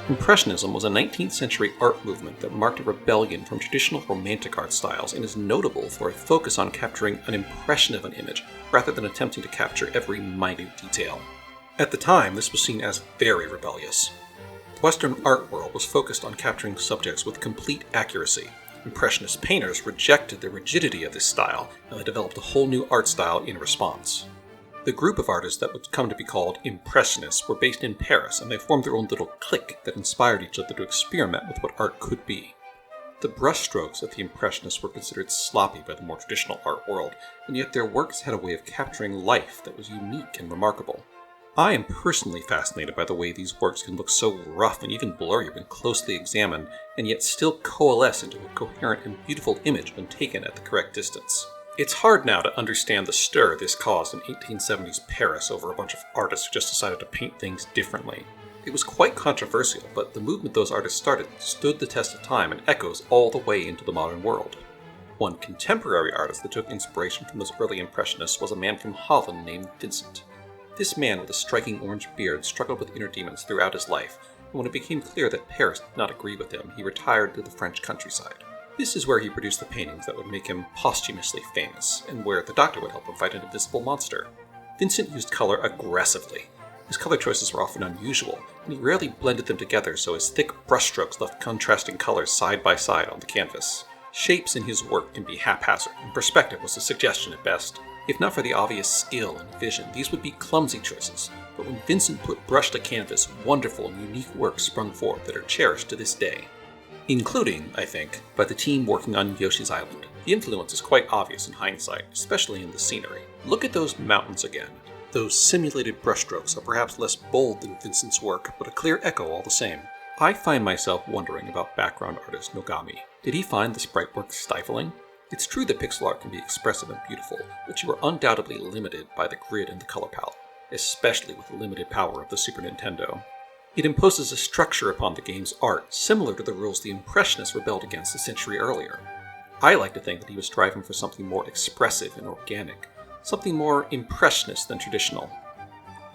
Impressionism was a 19th century art movement that marked a rebellion from traditional Romantic art styles and is notable for a focus on capturing an impression of an image rather than attempting to capture every minute detail. At the time, this was seen as very rebellious. The Western art world was focused on capturing subjects with complete accuracy. Impressionist painters rejected the rigidity of this style, and they developed a whole new art style in response. The group of artists that would come to be called Impressionists were based in Paris, and they formed their own little clique that inspired each other to experiment with what art could be. The brushstrokes of the Impressionists were considered sloppy by the more traditional art world, and yet their works had a way of capturing life that was unique and remarkable. I am personally fascinated by the way these works can look so rough and even blurry when closely examined, and yet still coalesce into a coherent and beautiful image when taken at the correct distance. It's hard now to understand the stir this caused in 1870s Paris over a bunch of artists who just decided to paint things differently. It was quite controversial, but the movement those artists started stood the test of time and echoes all the way into the modern world. One contemporary artist that took inspiration from those early Impressionists was a man from Holland named Vincent. This man with a striking orange beard struggled with inner demons throughout his life, and when it became clear that Paris did not agree with him, he retired to the French countryside. This is where he produced the paintings that would make him posthumously famous, and where the doctor would help him fight an invisible monster. Vincent used color aggressively. His color choices were often unusual, and he rarely blended them together so his thick brushstrokes left contrasting colors side by side on the canvas. Shapes in his work can be haphazard, and perspective was a suggestion at best. If not for the obvious skill and vision, these would be clumsy choices, but when Vincent put brush to canvas, wonderful and unique works sprung forth that are cherished to this day. Including, I think, by the team working on Yoshi's Island. The influence is quite obvious in hindsight, especially in the scenery. Look at those mountains again. Those simulated brushstrokes are perhaps less bold than Vincent's work, but a clear echo all the same. I find myself wondering about background artist Nogami. Did he find the sprite work stifling? It's true that pixel art can be expressive and beautiful, but you are undoubtedly limited by the grid and the color palette, especially with the limited power of the Super Nintendo. It imposes a structure upon the game's art, similar to the rules the Impressionists rebelled against a century earlier. I like to think that he was striving for something more expressive and organic, something more impressionist than traditional.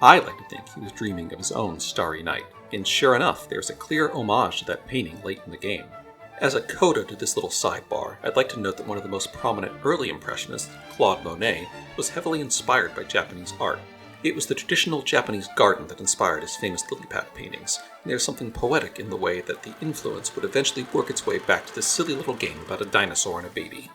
I like to think he was dreaming of his own Starry Night, and sure enough, there's a clear homage to that painting late in the game. As a coda to this little sidebar, I'd like to note that one of the most prominent early Impressionists, Claude Monet, was heavily inspired by Japanese art. It was the traditional Japanese garden that inspired his famous lily pad paintings, and there's something poetic in the way that the influence would eventually work its way back to this silly little game about a dinosaur and a baby.